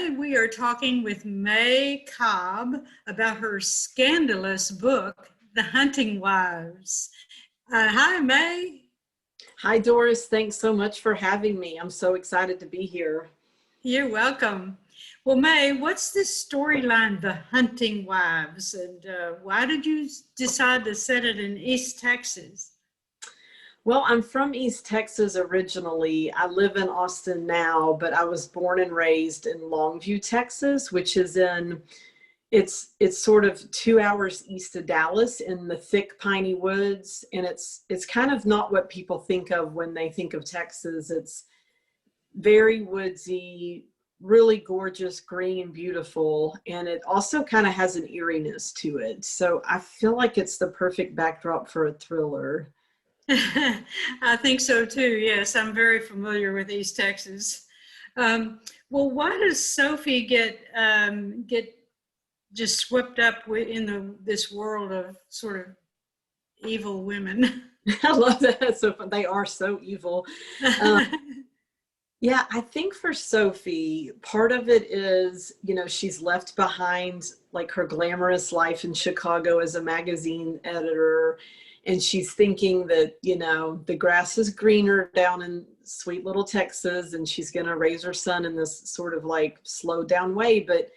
today we are talking with May Cobb about her scandalous book, The Hunting Wives. Hi, May. Hi, Doris. Thanks so much for having me. I'm so excited to be here. You're welcome. Well, May, what's this storyline, The Hunting Wives, and why did you decide to set it in East Texas? Well, I'm from East Texas originally. I live in Austin now, but I was born and raised in Longview, Texas, which is it's sort of 2 hours east of Dallas in the thick piney woods. And it's kind of not what people think of when they think of Texas. It's very woodsy, really gorgeous, green and beautiful. And it also kind of has an eeriness to it. So I feel like it's the perfect backdrop for a thriller. I think so too. Yes, I'm very familiar with East Texas. Well, why does Sophie get just swept up in this world of sort of evil women? I love that. So they are so evil. Yeah, I think for Sophie, part of it is, she's left behind like her glamorous life in Chicago as a magazine editor. And she's thinking that, the grass is greener down in sweet little Texas, and she's going to raise her son in this sort of like slowed down way. But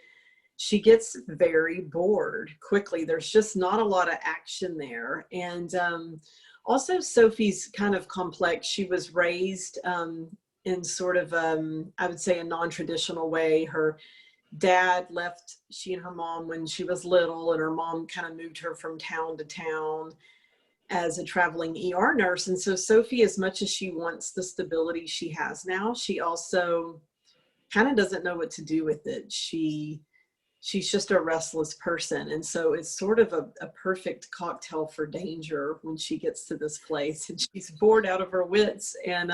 she gets very bored quickly. There's just not a lot of action there. And also Sophie's kind of complex. She was raised in sort of, I would say, a non-traditional way. Her dad left she and her mom when she was little, and her mom kind of moved her from town to town as a traveling ER nurse. And so Sophie, as much as she wants the stability she has now, she also kind of doesn't know what to do with it. She's just a restless person. And so it's sort of a perfect cocktail for danger when she gets to this place and she's bored out of her wits, and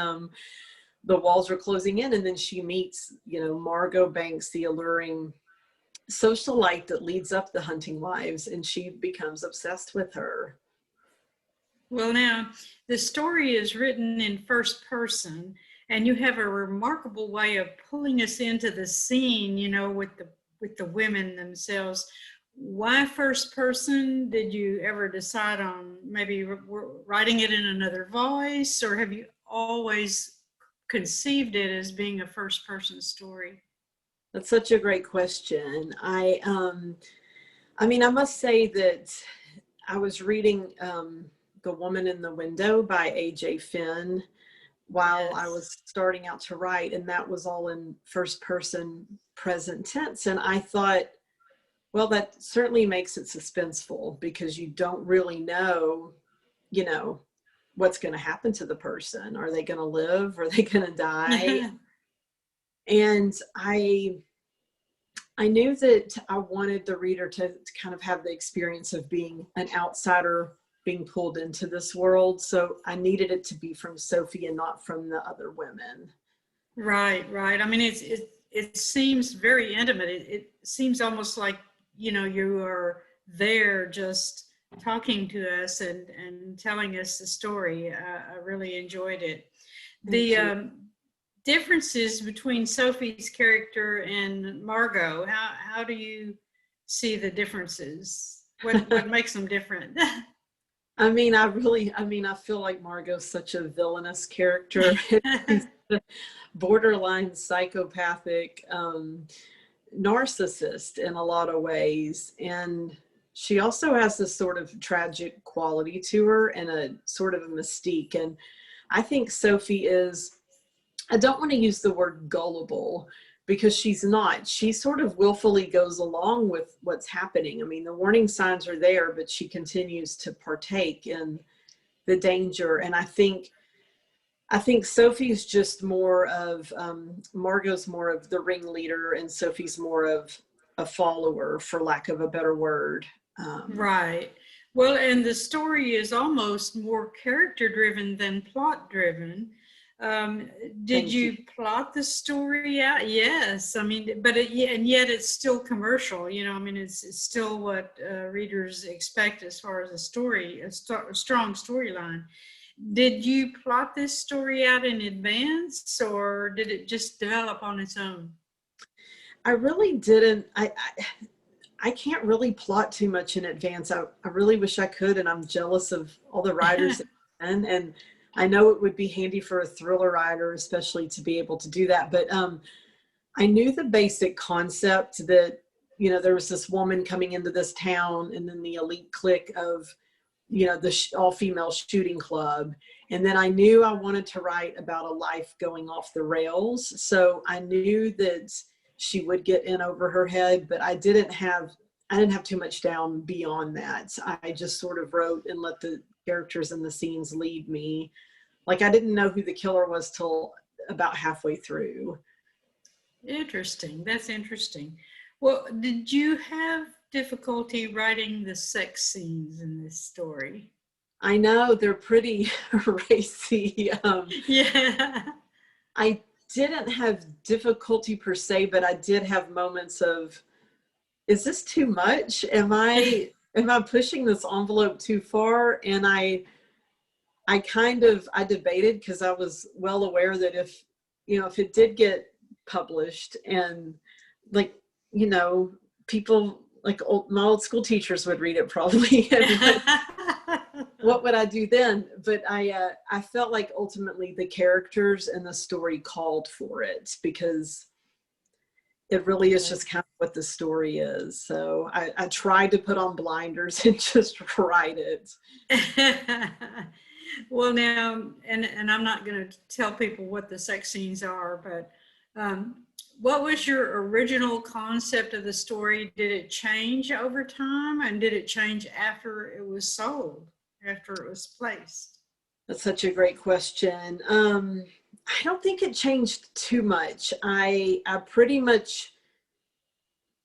the walls are closing in. And then she meets, Margot Banks, the alluring socialite that leads up the Hunting Wives, and she becomes obsessed with her. Well, now, the story is written in first person, and you have a remarkable way of pulling us into the scene, with the women themselves. Why first person? Did you ever decide on maybe writing it in another voice, or have you always conceived it as being a first person story? That's such a great question. I must say that I was reading The Woman in the Window by A.J. Finn while I was starting out to write, and that was all in first person present tense. And I thought, well, that certainly makes it suspenseful, because you don't really know, what's going to happen to the person. Are they going to live? Are they going to die? And I knew that I wanted the reader to kind of have the experience of being an outsider being pulled into this world. So I needed it to be from Sophie and not from the other women. Right. I mean, it seems very intimate. It seems almost like, you are there just talking to us and telling us the story. I really enjoyed it. The differences between Sophie's character and Margot, how do you see the differences? What makes them different? I feel like Margot's such a villainous character. Borderline psychopathic narcissist in a lot of ways. And she also has this sort of tragic quality to her and a sort of a mystique. And I think Sophie is, I don't want to use the word gullible, because she's not. She sort of willfully goes along with what's happening. I mean, the warning signs are there, but she continues to partake in the danger. And I think Sophie's just more of, Margot's more of the ringleader, and Sophie's more of a follower, for lack of a better word. Right. Well, and the story is almost more character driven than plot driven. Did you plot the story out? Yes. I mean, but and yet it's still commercial, it's still what readers expect as far as a story, a strong storyline. Did you plot this story out in advance, or did it just develop on its own? I really didn't. I can't really plot too much in advance. I really wish I could, and I'm jealous of all the writers that can. And I know it would be handy for a thriller writer, especially to be able to do that. But I knew the basic concept that, you know, there was this woman coming into this town, and then the elite clique of, you know, the all-female shooting club. And then I knew I wanted to write about a life going off the rails. So I knew that she would get in over her head, but I didn't have too much down beyond that. I just sort of wrote and let the characters and the scenes lead me. Like, I didn't know who the killer was till about halfway through. Interesting. That's interesting. Well, did you have difficulty writing the sex scenes in this story? I know they're pretty racy. Yeah. I didn't have difficulty per se, but I did have moments of, is this too much? Am I pushing this envelope too far? And I debated, because I was well aware that if it did get published, and, like, you know, people like my old school teachers would read it probably. What would I do then? But I felt like ultimately the characters and the story called for it, because it really is just kind of what the story is. So I tried to put on blinders and just write it. Well, now, and I'm not going to tell people what the sex scenes are, but what was your original concept of the story? Did it change over time, and did it change after it was sold, after it was placed? That's such a great question. I don't think it changed too much. I pretty much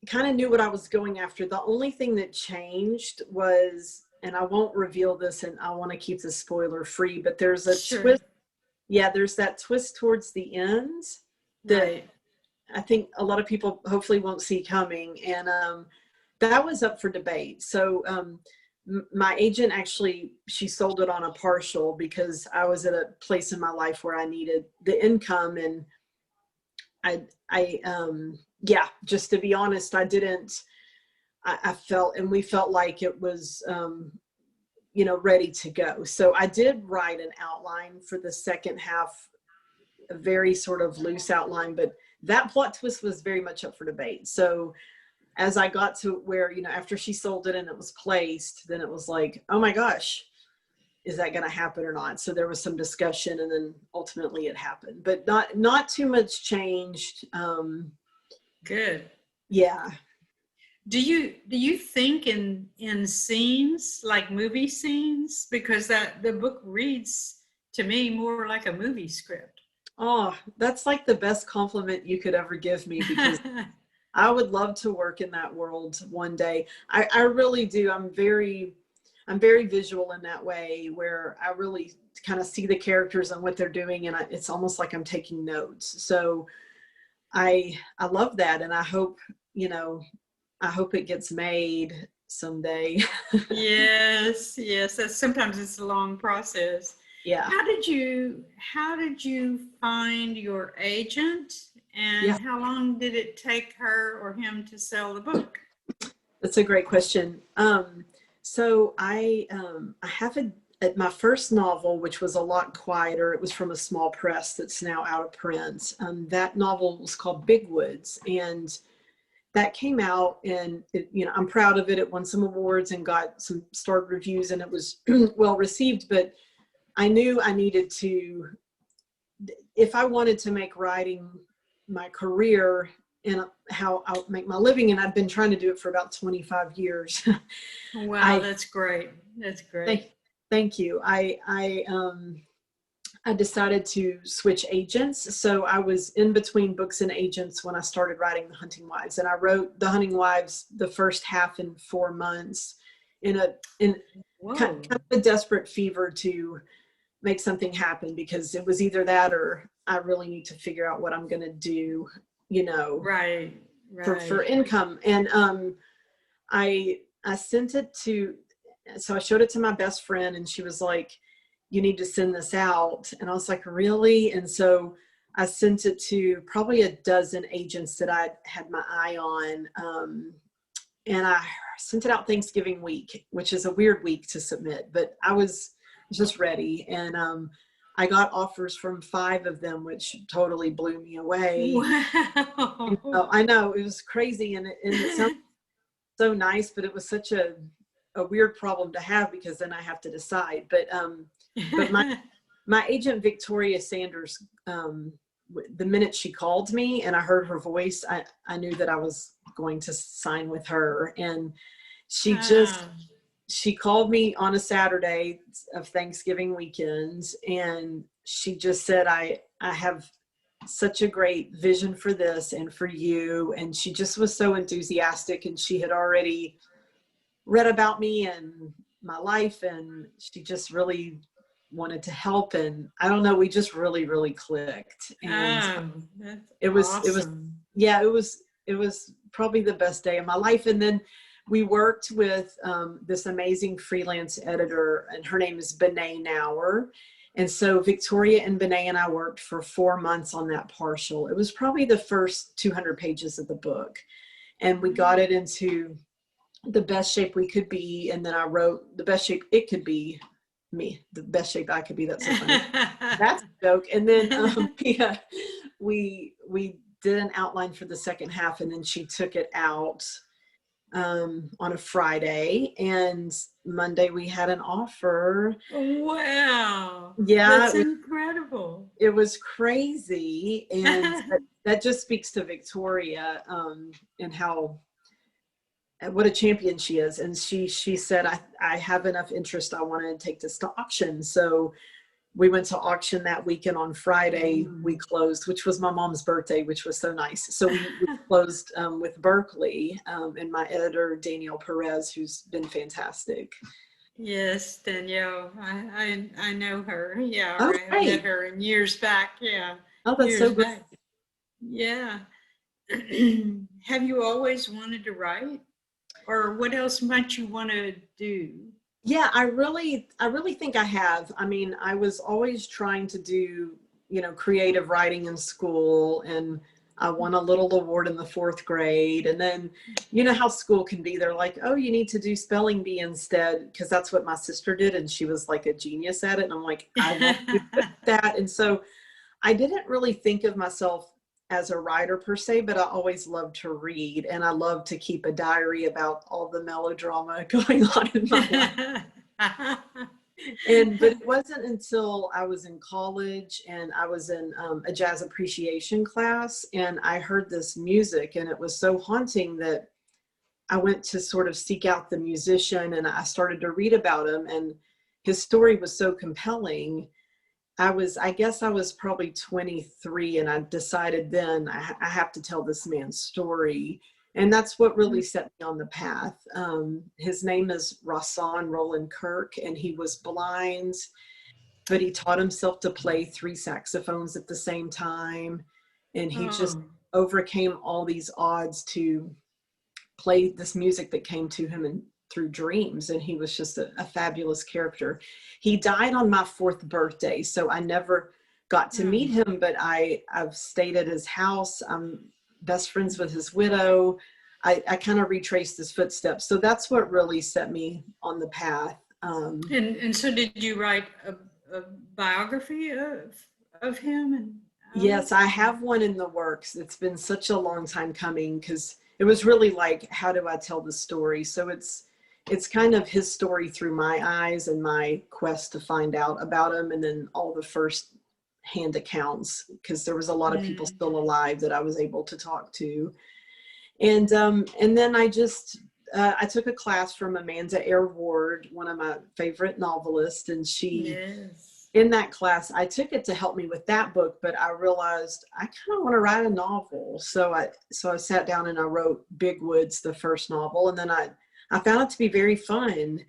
kind of knew what I was going after. The only thing that changed was, and I won't reveal this, and I want to keep this spoiler free, but there's a twist. Yeah, there's that twist towards the end that Right. I think a lot of people hopefully won't see coming. And that was up for debate. So my agent, actually, she sold it on a partial, because I was at a place in my life where I needed the income. And yeah, just to be honest, I felt, and we felt like it was, ready to go. So I did write an outline for the second half, a very sort of loose outline, but that plot twist was very much up for debate. So as I got to where, after she sold it and it was placed, then it was like, oh my gosh, is that going to happen or not? So there was some discussion, and then ultimately it happened, but not too much changed. Good. Yeah. Do you think in scenes, like movie scenes, because the book reads to me more like a movie script? Oh, that's like the best compliment you could ever give me, because I would love to work in that world one day. I really do. I'm very visual in that way, where I really kind of see the characters and what they're doing, and it's almost like I'm taking notes. So I love that, and I hope it gets made someday. Yes. Sometimes it's a long process. Yeah. How did you find your agent, and Yeah. how long did it take her or him to sell the book? That's a great question. So I have my first novel, which was a lot quieter. It was from a small press that's now out of print. That novel was called Big Woods, and that came out, and I'm proud of it. It won some awards and got some starred reviews, and it was well received. But I knew I needed to, if I wanted to make writing my career and how I'll make my living, and I've been trying to do it for about 25 years. Wow, that's great. That's great. Thank you. I decided to switch agents. So I was in between books and agents when I started writing The Hunting Wives. And I wrote The Hunting Wives the first half in 4 months in kind of a desperate fever to make something happen, because it was either that or I really need to figure out what I'm going to do, Right. for income. And I sent it so I showed it to my best friend, and she was like, you need to send this out. And I was like, really? And so I sent it to probably a dozen agents that I had my eye on. And I sent it out Thanksgiving week, which is a weird week to submit, but I was just ready. And I got offers from 5 of them, which totally blew me away. Wow. I know, it was crazy, and it sounds so nice, but it was such a weird problem to have, because then I have to decide. But my agent Victoria Sanders, the minute she called me and I heard her voice, I knew that I was going to sign with her. And she called me on a Saturday of Thanksgiving weekend, and she just said, I have such a great vision for this and for you. And she just was so enthusiastic, and she had already read about me and my life, and she just really wanted to help. And I don't know, we just really, really clicked. And That's it was awesome. yeah, it was probably the best day of my life. And then we worked with this amazing freelance editor, and her name is Bené Nauer. And so Victoria and Bené and I worked for 4 months on that partial. It was probably the first 200 pages of the book, and we got it into the best shape we could be. And then I wrote the best shape it could be, me, the best shape I could be. That's so funny. That's a joke. And then yeah, we did an outline for the second half, and then she took it out on a Friday, and Monday we had an offer. Wow. Yeah, That's incredible. it was crazy. And that just speaks to Victoria, and how, what a champion she is. And she said, I have enough interest, I want to take this to auction. So we went to auction that weekend. On Friday we closed, which was my mom's birthday, which was so nice. So we closed with Berkeley, and my editor Danielle Perez, who's been fantastic. Yes, Danielle. I know her. Yeah, Oh, I have met great. her in years back. Yeah, Oh, that's years so great. back. Yeah. Have you always wanted to write? Or what else might you want to do? Yeah, I really think I have. I mean, I was always trying to do, creative writing in school, and I won a little award in the 4th grade. And then, you know how school can be. They're like, oh, you need to do spelling bee instead, because that's what my sister did, and she was like a genius at it. And I'm like, I want to do that. And so I didn't really think of myself as a writer per se, but I always loved to read, and I love to keep a diary about all the melodrama going on in my life. But it wasn't until I was in college, and I was in a jazz appreciation class, and I heard this music, and it was so haunting that I went to sort of seek out the musician, and I started to read about him, and his story was so compelling. I guess I was probably 23, and I decided then I have to tell this man's story. And that's what really set me on the path. His name is Rahsaan Roland Kirk, and he was blind, but he taught himself to play 3 saxophones at the same time. And he just overcame all these odds to play this music that came to him and through dreams. And he was just a fabulous character. He died on my 4th birthday, so I never got to meet him, but I've stayed at his house. I'm best friends with his widow. I kind of retraced his footsteps. So that's what really set me on the path. And so did you write a biography of him? And yes, I have one in the works. It's been such a long time coming, because it was really like, how do I tell the story? So it's kind of his story through my eyes and my quest to find out about him, and then all the first hand accounts, because there was a lot of people still alive that I was able to talk to. And then I took a class from Amanda Air Ward, one of my favorite novelists, and she, in that class, I took it to help me with that book, but I realized I kind of want to write a novel. So I sat down and I wrote Big Woods, the first novel, and then I found it to be very fun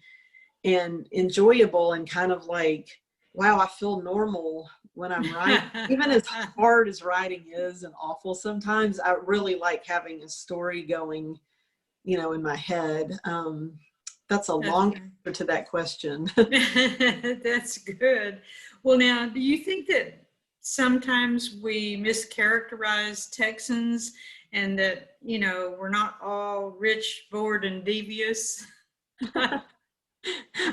and enjoyable, and kind of like, wow, I feel normal when I'm writing. Even as hard as writing is and awful sometimes, I really like having a story going, in my head. That's a long answer to that question. That's good. Well, now, do you think that sometimes we mischaracterize Texans and that, we're not all rich, bored, and devious.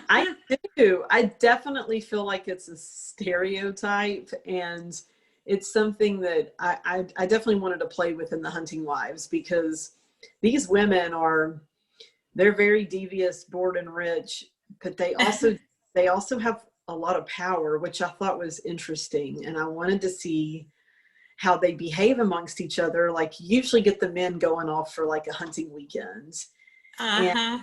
I do. I definitely feel like it's a stereotype, and it's something that I definitely wanted to play with in the Hunting Wives, because these women they're very devious, bored, and rich, but they also have a lot of power, which I thought was interesting, and I wanted to see how they behave amongst each other. Like, you usually get the men going off for like a hunting weekend. Uh-huh.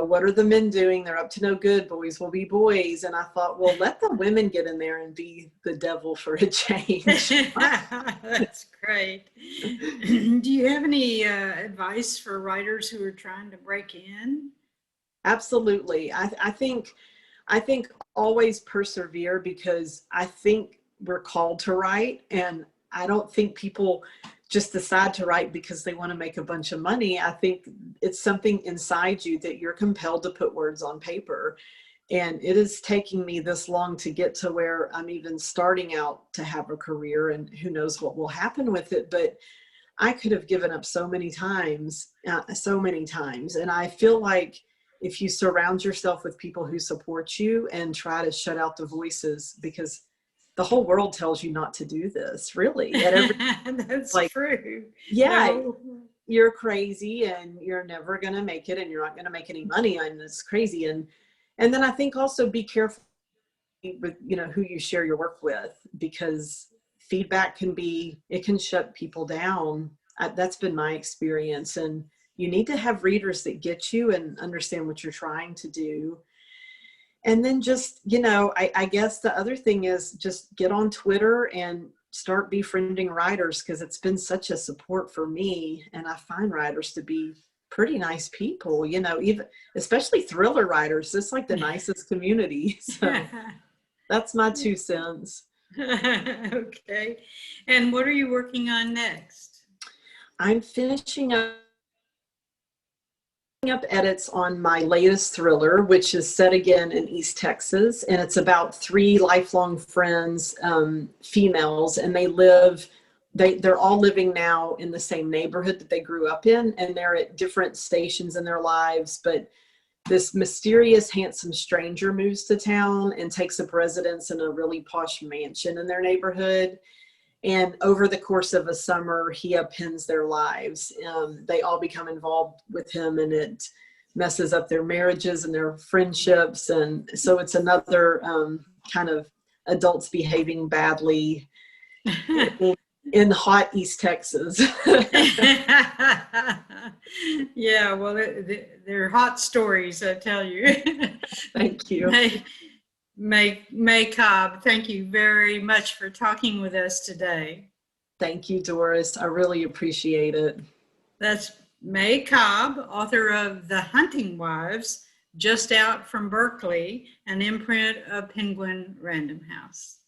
What are the men doing? They're up to no good. Boys will be boys. And I thought, well, let the women get in there and be the devil for a change. That's great. Do you have any advice for writers who are trying to break in? Absolutely. I think always persevere, because I think we're called to write, and I don't think people just decide to write because they want to make a bunch of money. I think it's something inside you that you're compelled to put words on paper. And it is taking me this long to get to where I'm even starting out to have a career, and who knows what will happen with it. But I could have given up so many times. And I feel like if you surround yourself with people who support you and try to shut out the voices, because the whole world tells you not to do this, really. That's Like, true. yeah, No. you're crazy and you're never going to make it and you're not going to make any money, and it's crazy. And then I think also be careful with, who you share your work with, because feedback can shut people down. That's been my experience. And you need to have readers that get you and understand what you're trying to do. And then just, I guess the other thing is just get on Twitter and start befriending writers, because it's been such a support for me. And I find writers to be pretty nice people, even especially thriller writers. It's like the nicest community. So that's my 2 cents. Okay. And what are you working on next? I'm finishing up edits on my latest thriller, which is set again in East Texas, and it's about 3 lifelong friends, females, and they're all living now in the same neighborhood that they grew up in, and they're at different stations in their lives. But this mysterious, handsome stranger moves to town and takes up residence in a really posh mansion in their neighborhood. And over the course of a summer, he upends their lives. They all become involved with him, and it messes up their marriages and their friendships. And so it's another kind of adults behaving badly in hot East Texas. Yeah, well, they're hot stories, I tell you. Thank you. May Cobb, thank you very much for talking with us today. Thank you, Doris. I really appreciate it. That's May Cobb, author of The Hunting Wives, just out from Berkeley, an imprint of Penguin Random House.